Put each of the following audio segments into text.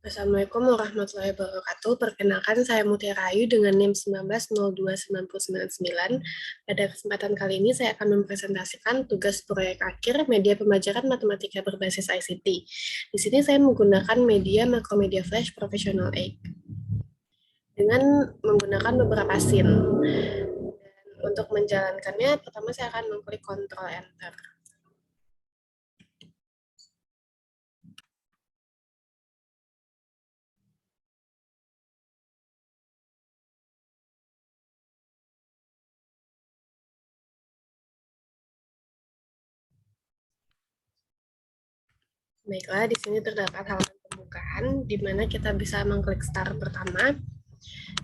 Assalamualaikum warahmatullahi wabarakatuh. Perkenalkan, saya Mutiara Ayu dengan NIM 19029099. Pada kesempatan kali ini saya akan mempresentasikan tugas proyek akhir media pembelajaran matematika berbasis ICT. Di sini saya menggunakan media Macromedia Flash Professional 8 dengan menggunakan beberapa scene. Dan untuk menjalankannya, pertama saya akan mengklik Ctrl Enter. Baiklah, di sini terdapat halaman pembukaan, di mana kita bisa mengklik Start pertama.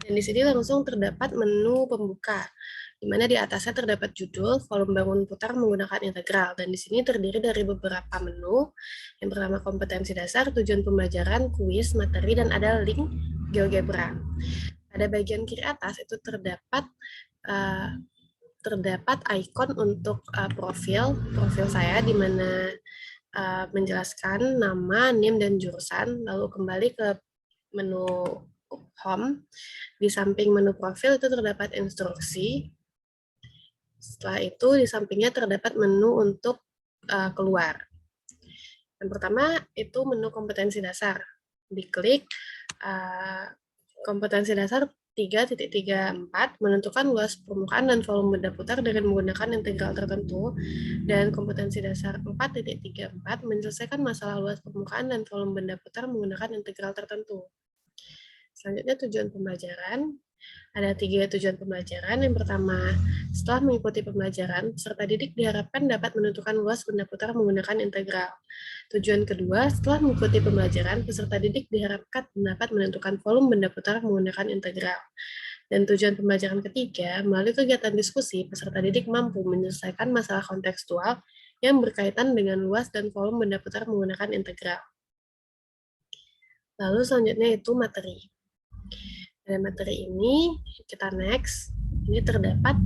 Dan di sini langsung terdapat menu pembuka, di mana di atasnya terdapat judul, volume bangun putar menggunakan integral. Dan di sini terdiri dari beberapa menu. Yang pertama kompetensi dasar, tujuan pembelajaran, kuis, materi, dan ada link GeoGebra. Pada bagian kiri atas itu terdapat ikon untuk profil saya, di mana menjelaskan nama, NIM, dan jurusan. Lalu kembali ke menu home. Di samping menu profil itu terdapat instruksi. Setelah itu di sampingnya terdapat menu untuk keluar. Yang pertama itu menu kompetensi dasar. Diklik kompetensi dasar 3.34 menentukan luas permukaan dan volume benda putar dengan menggunakan integral tertentu, dan kompetensi dasar 4.34 menyelesaikan masalah luas permukaan dan volume benda putar menggunakan integral tertentu. Selanjutnya tujuan pembelajaran. Ada 3 tujuan pembelajaran. Yang pertama, setelah mengikuti pembelajaran, peserta didik diharapkan dapat menentukan luas benda putar menggunakan integral. Tujuan kedua, setelah mengikuti pembelajaran, peserta didik diharapkan dapat menentukan volume benda putar menggunakan integral. Dan tujuan pembelajaran ketiga, melalui kegiatan diskusi, peserta didik mampu menyelesaikan masalah kontekstual yang berkaitan dengan luas dan volume benda putar menggunakan integral. Lalu selanjutnya itu materi. Pada materi ini, kita next. Ini terdapat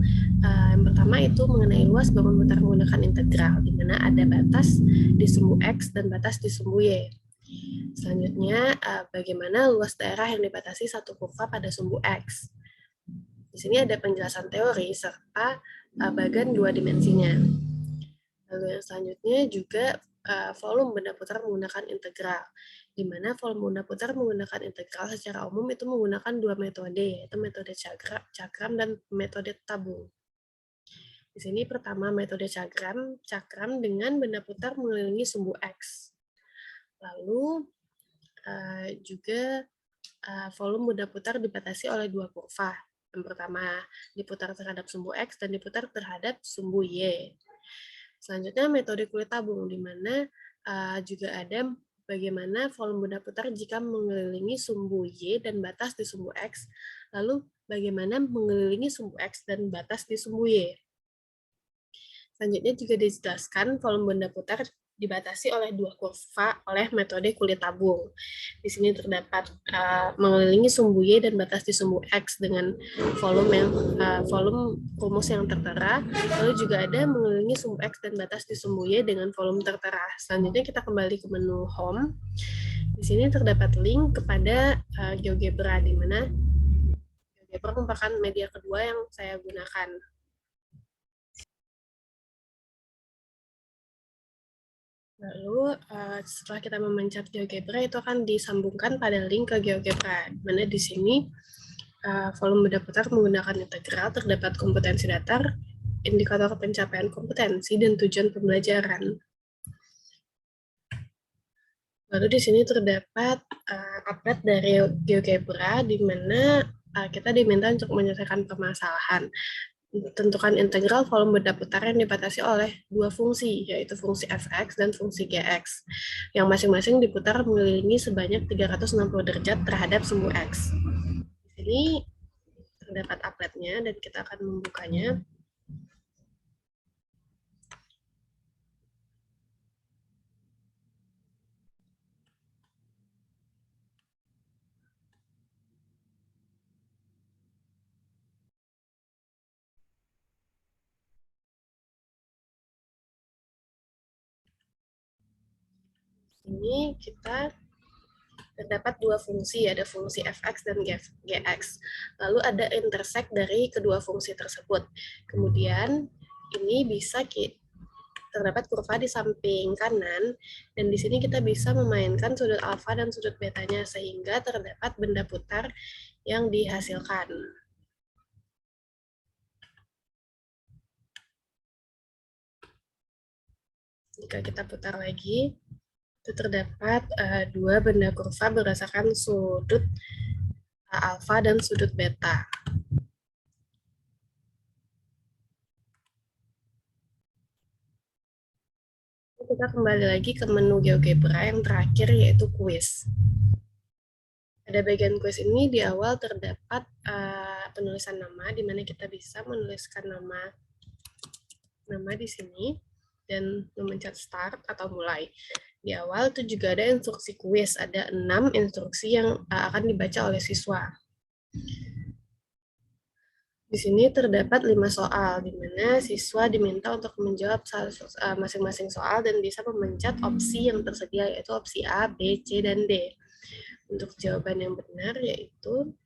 yang pertama itu mengenai luas bangun putar menggunakan integral, di mana ada batas di sumbu X dan batas di sumbu Y. Selanjutnya, bagaimana luas daerah yang dibatasi satu kurva pada sumbu X. Di sini ada penjelasan teori serta bagan dua dimensinya. Lalu yang selanjutnya juga volume benda putar menggunakan integral, di mana volume benda putar menggunakan integral secara umum itu menggunakan dua metode, yaitu metode cakram dan metode tabung. Di sini pertama metode cakram dengan benda putar mengelilingi sumbu X. Lalu juga volume benda putar dibatasi oleh dua kurva. Yang pertama diputar terhadap sumbu X dan diputar terhadap sumbu Y. Selanjutnya metode kulit tabung, di mana juga ada bagaimana volume benda putar jika mengelilingi sumbu Y dan batas di sumbu X, lalu bagaimana mengelilingi sumbu X dan batas di sumbu Y. Selanjutnya juga dijelaskan volume benda putar dibatasi oleh dua kurva oleh metode kulit tabung. Di sini terdapat mengelilingi sumbu Y dan batas di sumbu X dengan volume rumus yang tertera. Lalu juga ada mengelilingi sumbu X dan batas di sumbu Y dengan volume tertera. Selanjutnya kita kembali ke menu home. Di sini terdapat link kepada GeoGebra, di mana GeoGebra merupakan media kedua yang saya gunakan. Lalu setelah kita memencet GeoGebra, itu akan disambungkan pada link ke GeoGebra, mana di sini volume benda putar menggunakan integral, terdapat kompetensi datar, indikator pencapaian kompetensi, dan tujuan pembelajaran. Lalu di sini terdapat update dari GeoGebra, di mana kita diminta untuk menyelesaikan permasalahan. Tentukan integral volume benda putar yang dibatasi oleh dua fungsi, yaitu fungsi fx dan fungsi gx, yang masing-masing diputar mengelilingi sebanyak 360 derajat terhadap sumbu x. Di sini terdapat applet-nya dan kita akan membukanya. Ini kita terdapat dua fungsi, ada fungsi fx dan gx. Lalu ada intersect dari kedua fungsi tersebut. Kemudian ini bisa terdapat kurva di samping kanan, dan di sini kita bisa memainkan sudut alfa dan sudut betanya, sehingga terdapat benda putar yang dihasilkan. Jika kita putar lagi, itu terdapat dua benda kurva berdasarkan sudut alfa dan sudut beta. Kita kembali lagi ke menu GeoGebra yang terakhir, yaitu kuis. Pada bagian kuis ini di awal terdapat penulisan nama, di mana kita bisa menuliskan nama di sini dan memencet start atau mulai. Di awal itu juga ada instruksi kuis, ada 6 instruksi yang akan dibaca oleh siswa. Di sini terdapat 5 soal, di mana siswa diminta untuk menjawab masing-masing soal dan bisa memencet opsi yang tersedia, yaitu opsi A, B, C, dan D. Untuk jawaban yang benar, yaitu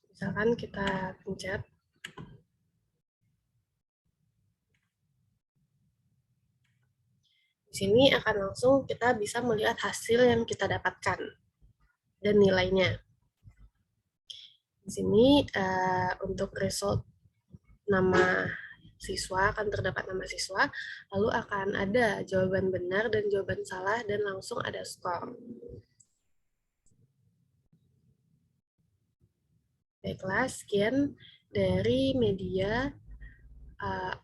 misalkan kita pencet di sini, akan langsung kita bisa melihat hasil yang kita dapatkan dan nilainya. Di sini untuk result nama siswa akan terdapat nama siswa, lalu akan ada jawaban benar dan jawaban salah, dan langsung ada skor. Baiklah, sekian dari media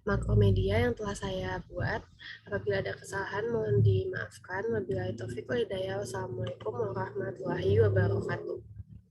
makromedia yang telah saya buat. Apabila ada kesalahan mohon dimaafkan. Wabillahi taufiq wal hidayah. Wassalamualaikum warahmatullahi wabarakatuh.